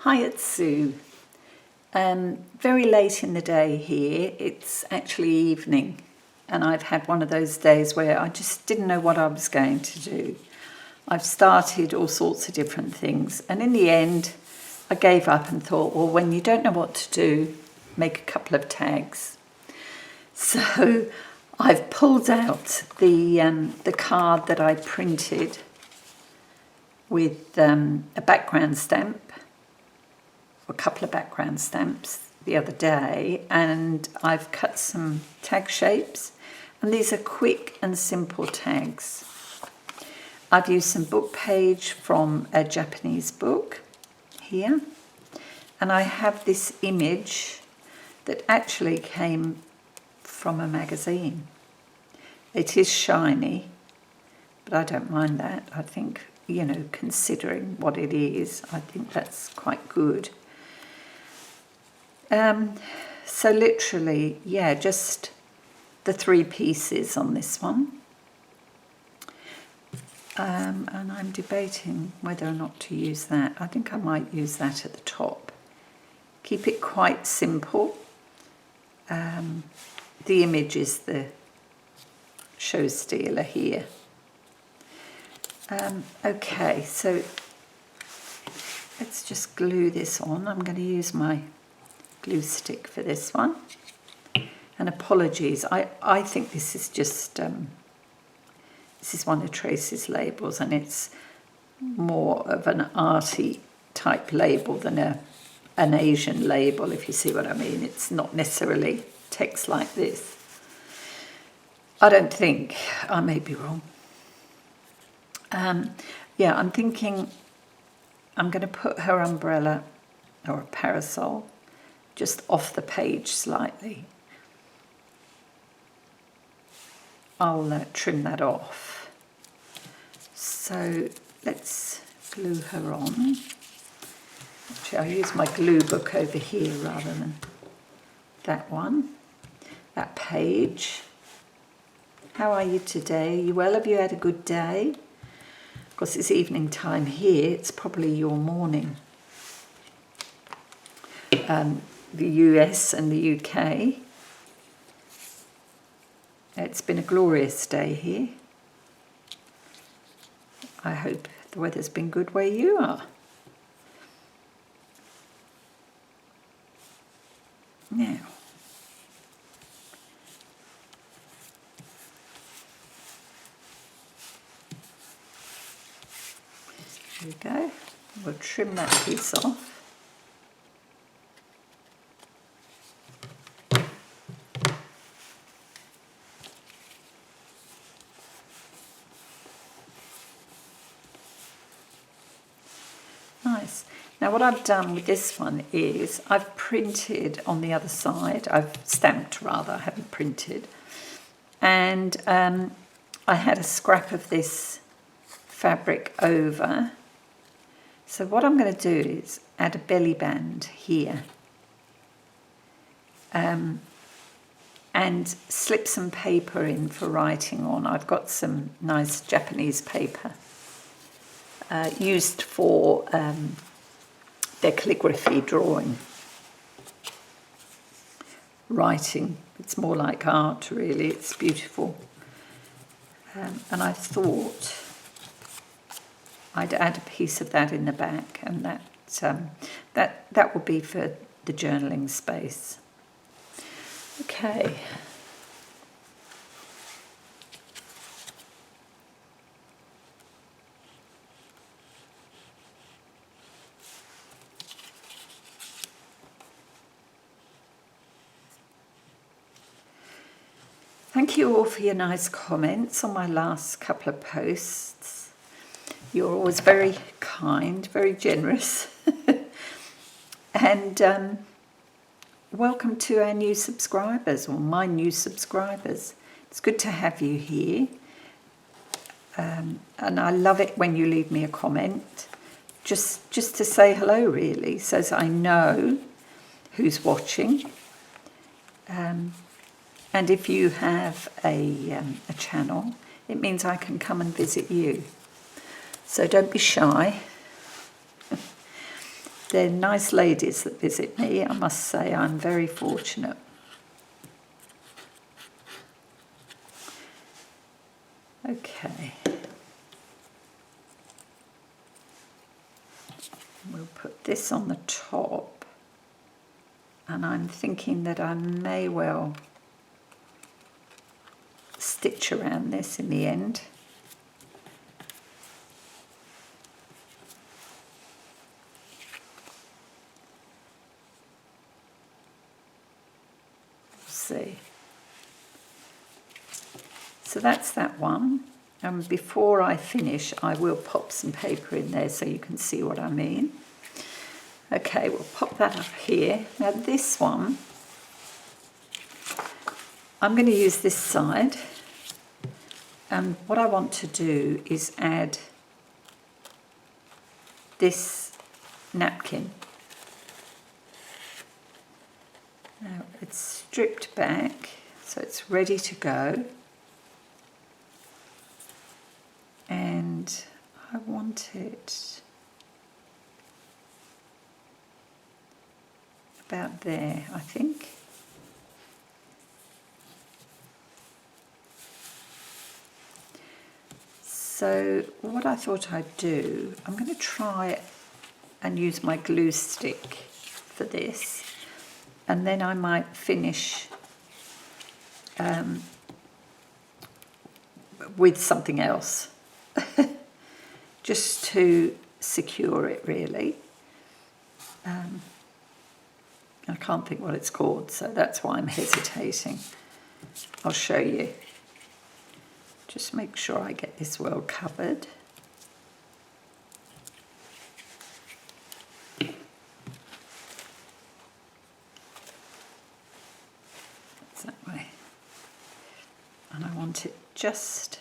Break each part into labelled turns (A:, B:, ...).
A: Hi, it's Sue. Very late in the day here. It's actually evening, and I've had one of those days where I just didn't know what I was going to do. I've started all sorts of different things, and in the end I gave up and thought, well, when you don't know what to do, make a couple of tags. So I've pulled out the card that I printed with a background stamp, a couple of background stamps the other day, and I've cut some tag shapes, and these are quick and simple tags. I've used some book page from a Japanese book here, and I have this image that actually came from a magazine. It is shiny, but I don't mind that. I think, you know, considering what it is, I think that's quite good. So literally, yeah, just the 3 pieces on this one. And I'm debating whether or not to use that. I think I might use that at the top. Keep it quite simple. The image is the show stealer here. Okay, so let's just glue this on. I'm going to use my glue stick for this one. And apologies, I think this is just, this is one of Tracy's labels, and it's more of an arty type label than an Asian label, if you see what I mean. It's not necessarily text like this. I don't think. I may be wrong. Yeah, I'm thinking I'm going to put her umbrella or a parasol just off the page slightly. I'll trim that off. So let's glue her on. Actually, I'll use my glue book over here rather than that one. That page. How are you today? You well? Have you had a good day? Of course, it's evening time here. It's probably your morning. The US and the UK. It's been a glorious day here. I hope the weather's been good where you are. Now, there we go. We'll trim that piece off. Nice. Now what I've done with this one is I've printed on the other side. I've stamped rather, I haven't printed. And I had a scrap of this fabric over. So what I'm going to do is add a belly band here. And slip some paper in for writing on. I've got some nice Japanese paper. Used for their calligraphy drawing. Writing, it's more like art really, it's beautiful. And I thought I'd add a piece of that in the back, and that will be for the journaling space. Okay. Thank you all for your nice comments on my last couple of posts. You're always very kind, very generous. And welcome to our new subscribers, or my new subscribers. It's good to have you here. And I love it when you leave me a comment. Just to say hello, really, so that I know who's watching. And if you have a channel, it means I can come and visit you. So don't be shy. They're nice ladies that visit me. I must say I'm very fortunate. Okay. We'll put this on the top, and I'm thinking that I may well stitch around this in the end. See. So that's that one. And before I finish, I will pop some paper in there so you can see what I mean. Okay, we'll pop that up here. Now this one, I'm going to use this side. And what I want to do is add this napkin. Now it's stripped back, so it's ready to go. And I want it about there, I think. So what I thought I'd do, I'm going to try and use my glue stick for this, and then I might finish with something else just to secure it, really. I can't think what it's called, so that's why I'm hesitating. I'll show you. Just make sure I get this well covered. That's that way. And I want it just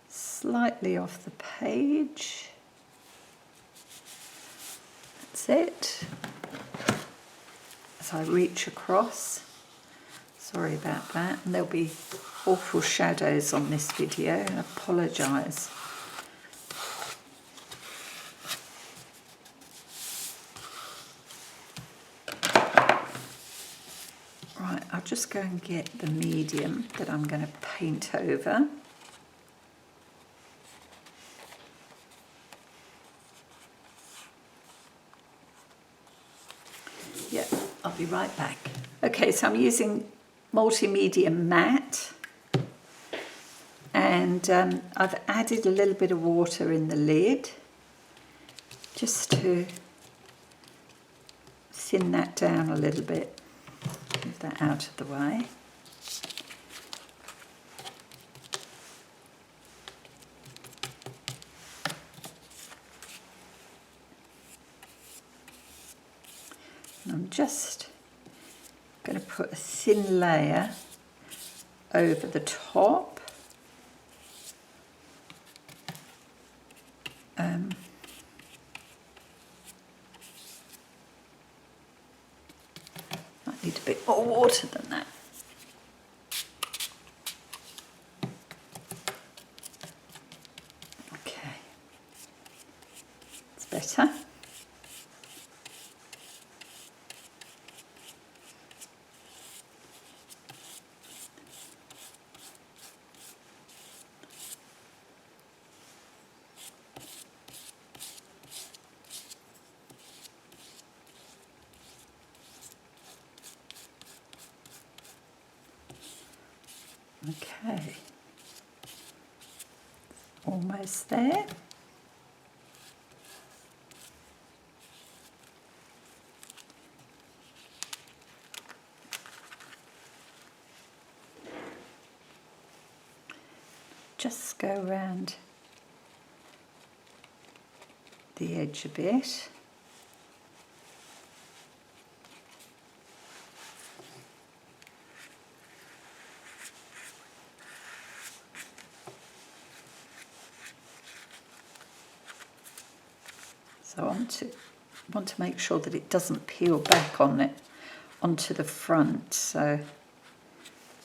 A: slightly off the page. That's it. As I reach across. Sorry about that. And there'll be awful shadows on this video. I apologise. Right, I'll just go and get the medium that I'm going to paint over. Yeah, I'll be right back. Okay, so I'm using multimedia matte, and I've added a little bit of water in the lid just to thin that down a little bit. Move that out of the way. And I'm just going to put a thin layer over the top. Might need a bit more water than that. Okay, it's better. Okay, almost there. Just go around the edge a bit. So I want to make sure that it doesn't peel back on it onto the front. So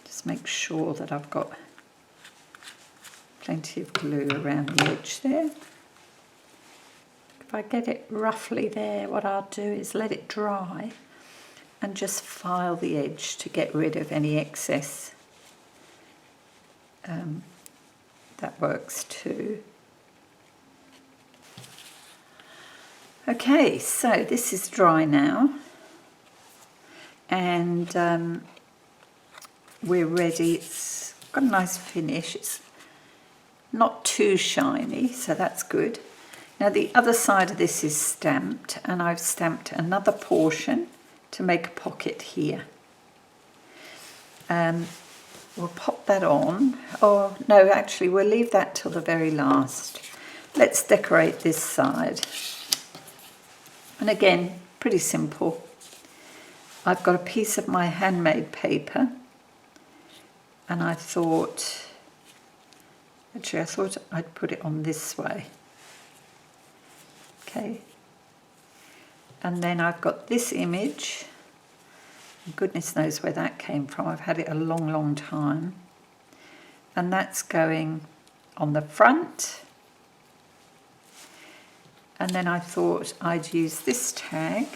A: just make sure that I've got plenty of glue around the edge there. if I get it roughly there, what I'll do is let it dry and just file the edge to get rid of any excess. That works too. Okay, so this is dry now, and we're ready. It's got a nice finish. It's not too shiny, so that's good. Now the other side of this is stamped, and I've stamped another portion to make a pocket here. We'll pop that on, or no, actually we'll leave that till the very last. Let's decorate this side. And again, pretty simple. I've got a piece of my handmade paper, and I thought I'd put it on this way. Okay. And then I've got this image. Goodness knows where that came from. I've had it a long, long time. And that's going on the front. And then I thought I'd use this tag.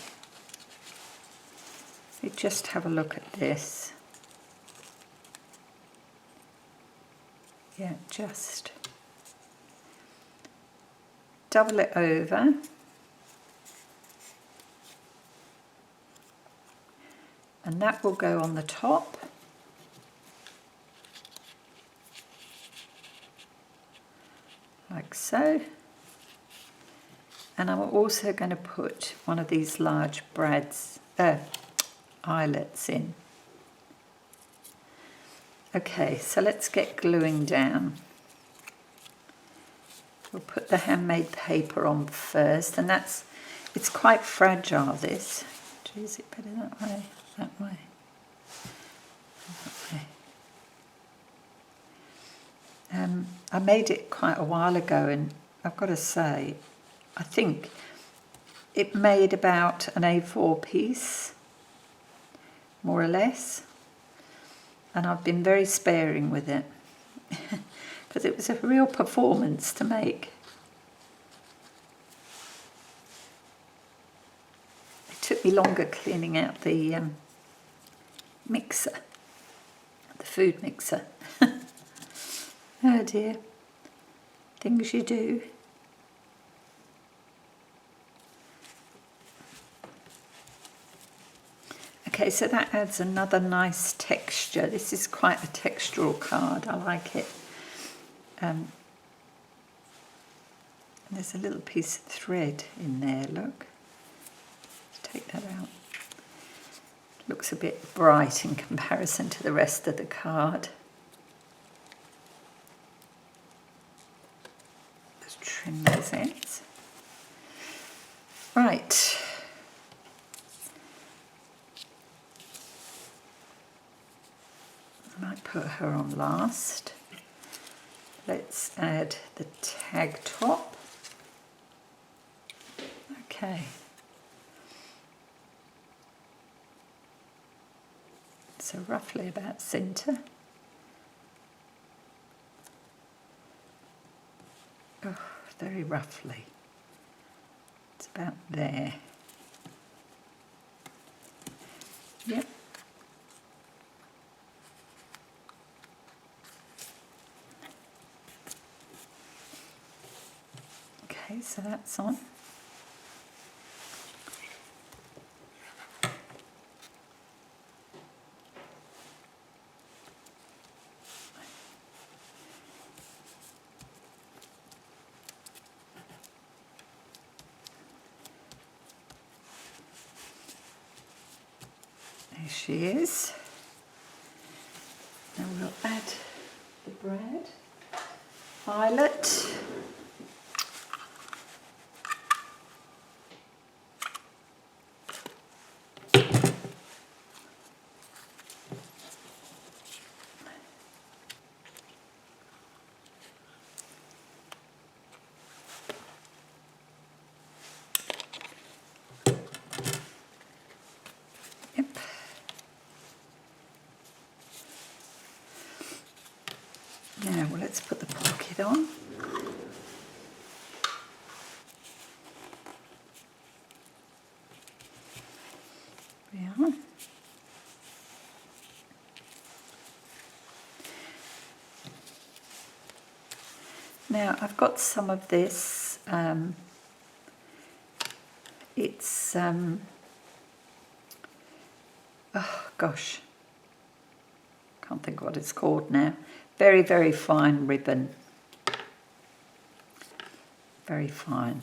A: Just have a look at this. Yeah, just double it over. And that will go on the top. Like so. And I'm also going to put one of these large eyelets in. Okay, so let's get gluing down. We'll put the handmade paper on first, and it's quite fragile, this. Is it better that way? That way. That way. I made it quite a while ago, and I've got to say, I think it made about an A4 piece, more or less. And I've been very sparing with it because it was a real performance to make. It took me longer cleaning out the mixer, the food mixer. Oh dear, things you do. Okay, so that adds another nice texture. This is quite a textural card. I like it. And there's a little piece of thread in there, look. Let's take that out. Looks a bit bright in comparison to the rest of the card. Just trim those ends. Right. I might put her on last. Let's add the tag top. Okay. So roughly about centre. Oh, very roughly. It's about there. Yep. Okay, so that's on. There she is. Now we'll add the bread, violet. Now, well, let's put the pocket on. Now I've got some of this, it's, oh gosh, can't think what it's called now. Very, very fine ribbon. Very fine.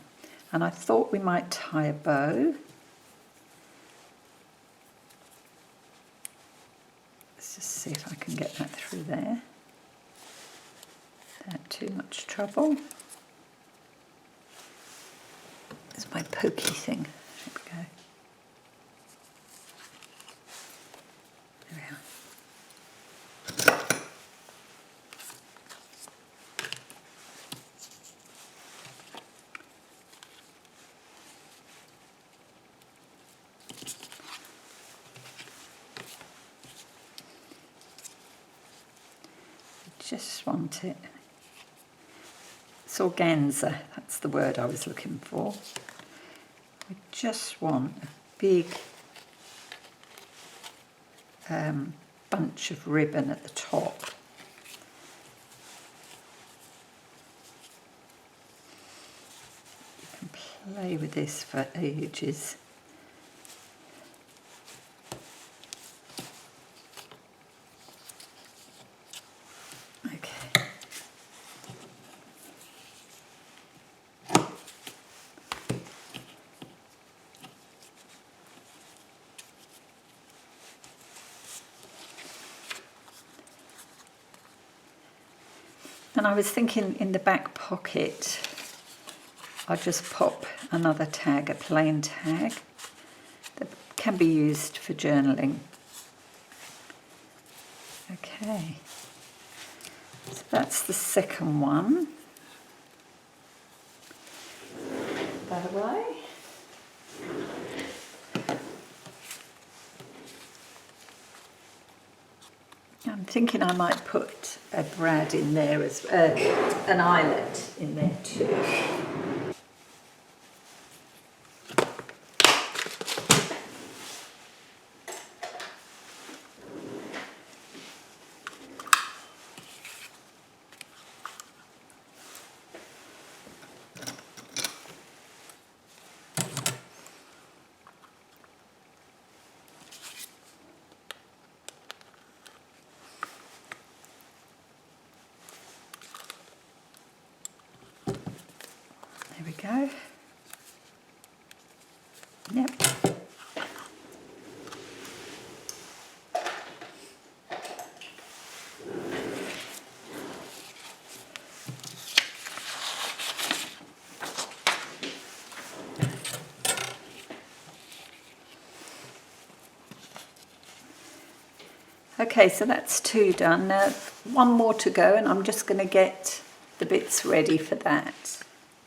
A: And I thought we might tie a bow. Let's just see if I can get that through there. Without too much trouble. There's my pokey thing. There we go. There we are. Just want it. It's organza, that's the word I was looking for. We just want a big bunch of ribbon at the top. You can play with this for ages. And I was thinking in the back pocket, I'll just pop another tag, a plain tag, that can be used for journaling. Okay, so that's the second one. That away. I'm thinking I might put a brad in there as an eyelet in there too. There we go. Yep. Okay, so that's 2 done. Now 1 more to go, and I'm just going to get the bits ready for that.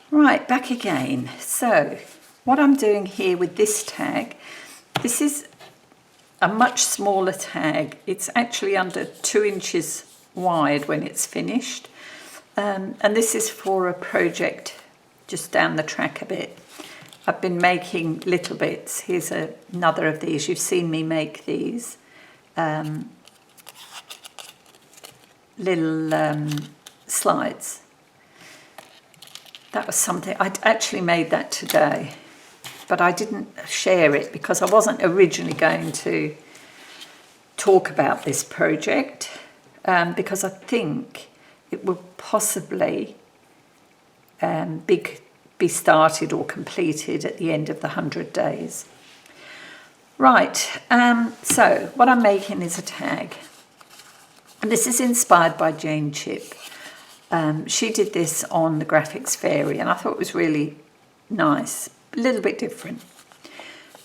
A: Right, back again. So what I'm doing here with this tag, this is a much smaller tag. It's actually under 2 inches wide when it's finished. And this is for a project just down the track a bit. I've been making little bits. Here's another of these. You've seen me make these little slides. That was something, I'd actually made that today, but I didn't share it because I wasn't originally going to talk about this project because I think it will possibly be started or completed at the end of the 100 days. Right, so what I'm making is a tag, and this is inspired by Jane Chip. She did this on the Graphics Fairy, and I thought it was really nice, a little bit different.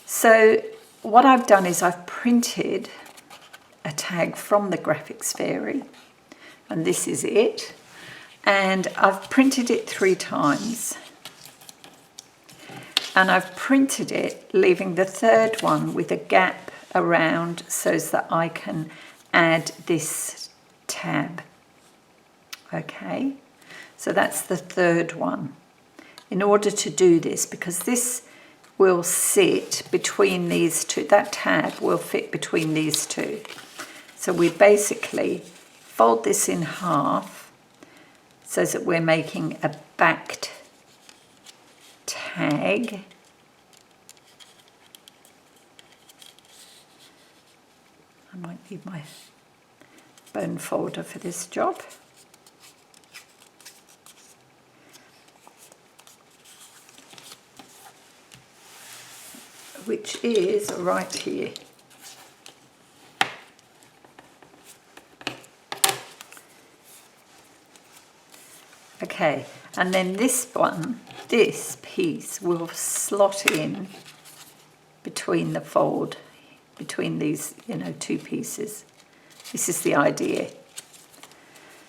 A: So what I've done is I've printed a tag from the Graphics Fairy, and this is it. And I've printed it 3 times. And I've printed it, leaving the 3rd one with a gap around so that I can add this tab. Okay, so that's the 3rd one. In order to do this, because this will sit between these 2, that tab will fit between these 2. So we basically fold this in half so that we're making a backed tag. I might need my bone folder for this job. Which is right here. Okay, and then this piece will slot in between the fold, between these, two pieces. This is the idea.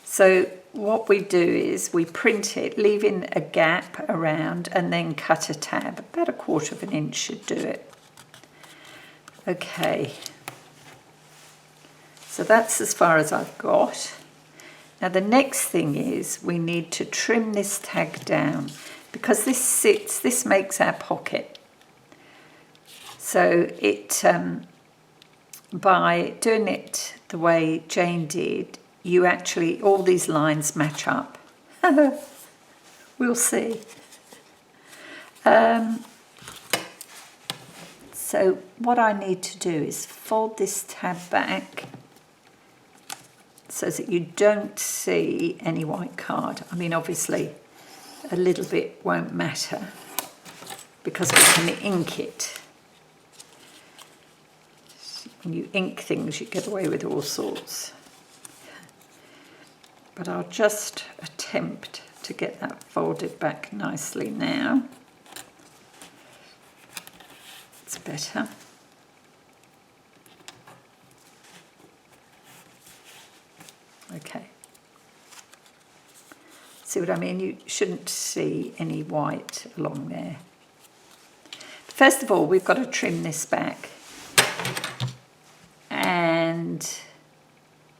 A: So what we do is we print it, leaving a gap around, and then cut a tab. About 1/4 of an inch should do it. Okay. So that's as far as I've got. Now the next thing is we need to trim this tag down, because this makes our pocket. So by doing it the way Jane did, you actually, all these lines match up. We'll see. So what I need to do is fold this tab back so that you don't see any white card. I mean, obviously a little bit won't matter because we can ink it. When you ink things, you get away with all sorts. But I'll just attempt to get that folded back nicely now. It's better. Okay. See what I mean? You shouldn't see any white along there. First of all, we've got to trim this back. And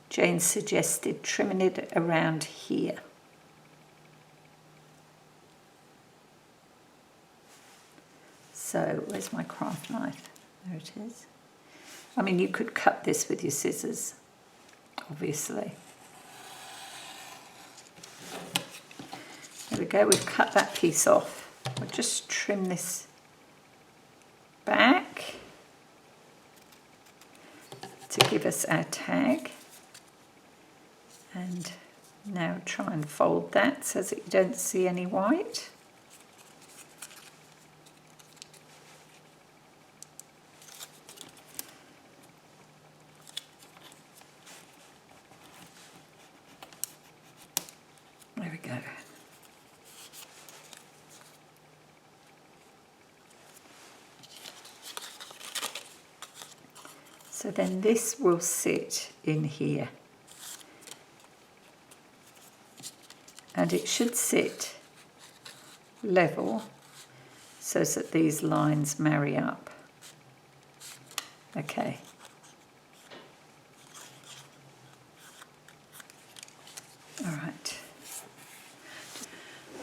A: Jane suggested trimming it around here. So where's my craft knife? There it is. I mean, you could cut this with your scissors, obviously. There we go, we've cut that piece off. We'll just trim this back to give us our tag. And now try and fold that so that you don't see any white. There we go. So then this will sit in here. And it should sit level so that these lines marry up. Okay. All right.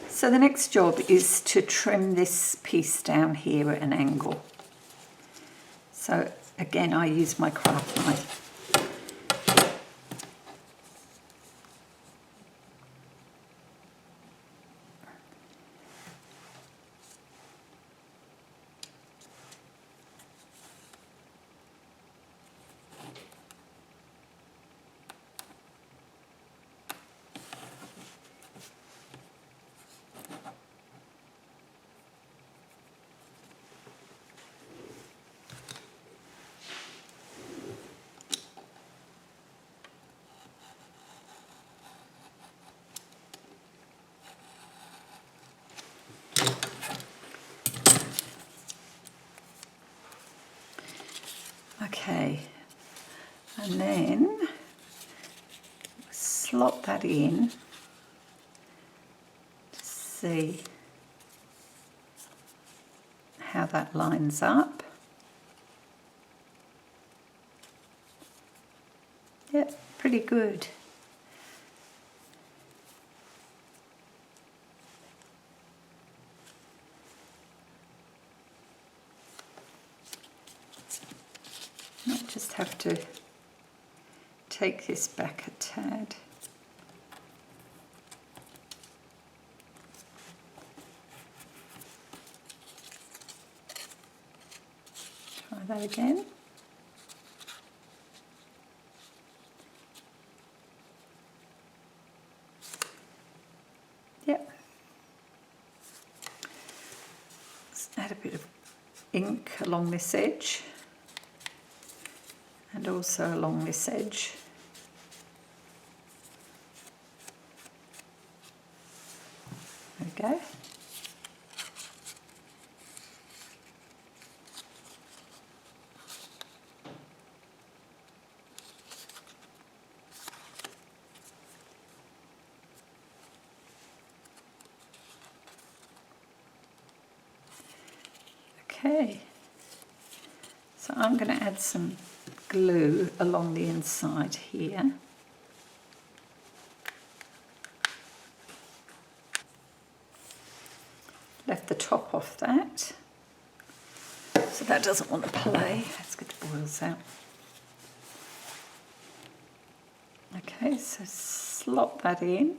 A: So the next job is to trim this piece down here at an angle. So again, I use my craft knife. Okay, and then slot that in to see how that lines up. Yep, pretty good. I just have to take this back a tad. that again. Yep. Let's add a bit of ink along this edge and also along this edge. There we go. Okay, so I'm going to add some glue along the inside here. Left the top off that, so that doesn't want to play. Let's get the boils out. Okay, so slot that in,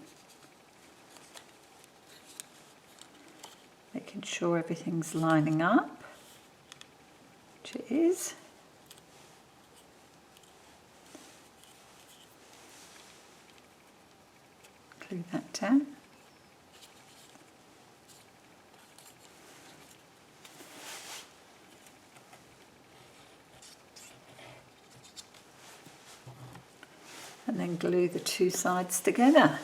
A: making sure everything's lining up, which it is. Glue that down. And then glue the two sides together.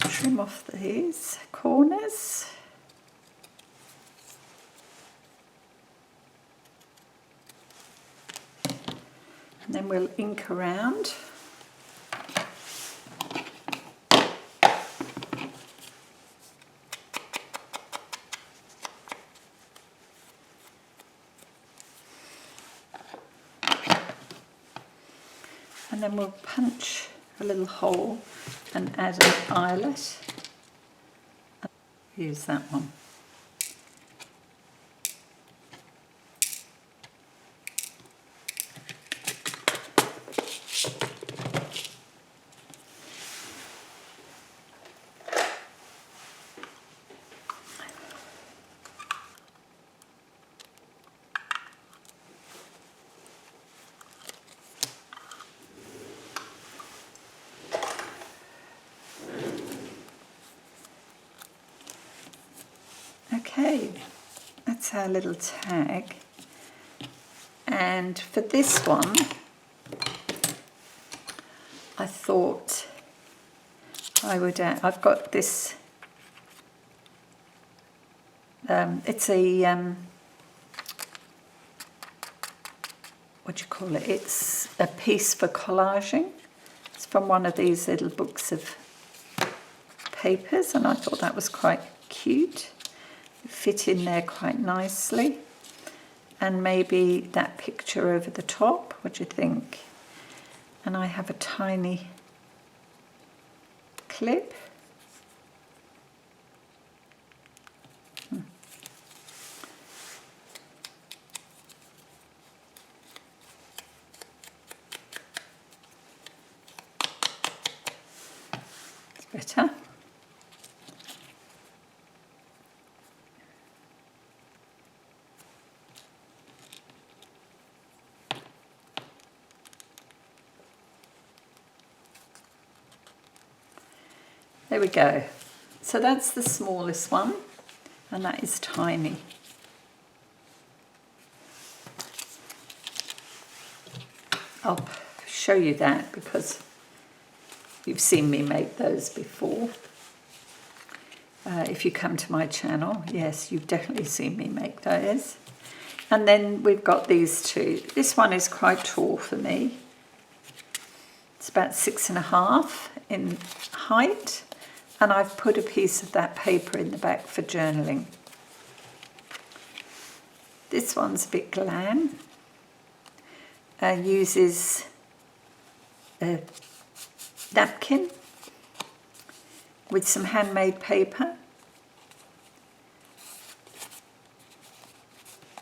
A: Trim off these corners. And then we'll ink around. And then we'll punch a little hole and add an eyelet. Use that one. Okay, that's our little tag. And for this one, I thought I would add, I've got this, it's a, what do you call it? It's a piece for collaging. It's from one of these little books of papers, and I thought that was quite cute. It fit in there quite nicely. And maybe that picture over the top, what do you think? And I have a tiny clip. It's better. There we go. So that's the smallest one, and that is tiny. I'll show you that because you've seen me make those before. If you come to my channel, yes, you've definitely seen me make those. And then we've got these two. This one is quite tall for me. It's about 6.5 in height. And I've put a piece of that paper in the back for journaling. This one's a bit glam. Uses a napkin with some handmade paper.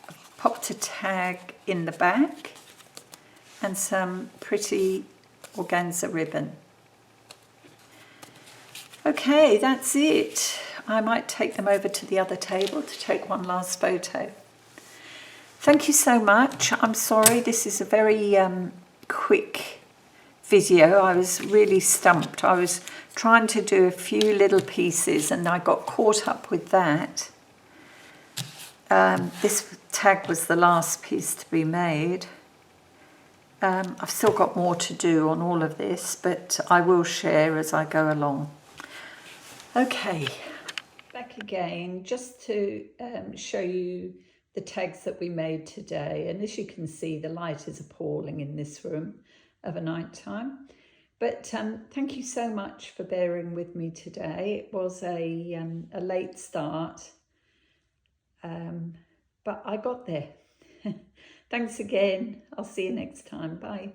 A: I've popped a tag in the back and some pretty organza ribbon. Okay, that's it. I might take them over to the other table to take one last photo. Thank you so much. I'm sorry, this is a very quick video. I was really stumped. I was trying to do a few little pieces and I got caught up with that. This tag was the last piece to be made. I've still got more to do on all of this, but I will share as I go along. Okay, back again just to show you the tags that we made today. And as you can see, the light is appalling in this room of a night time. But thank you so much for bearing with me today. It was a late start, but I got there. Thanks again. I'll see you next time. Bye.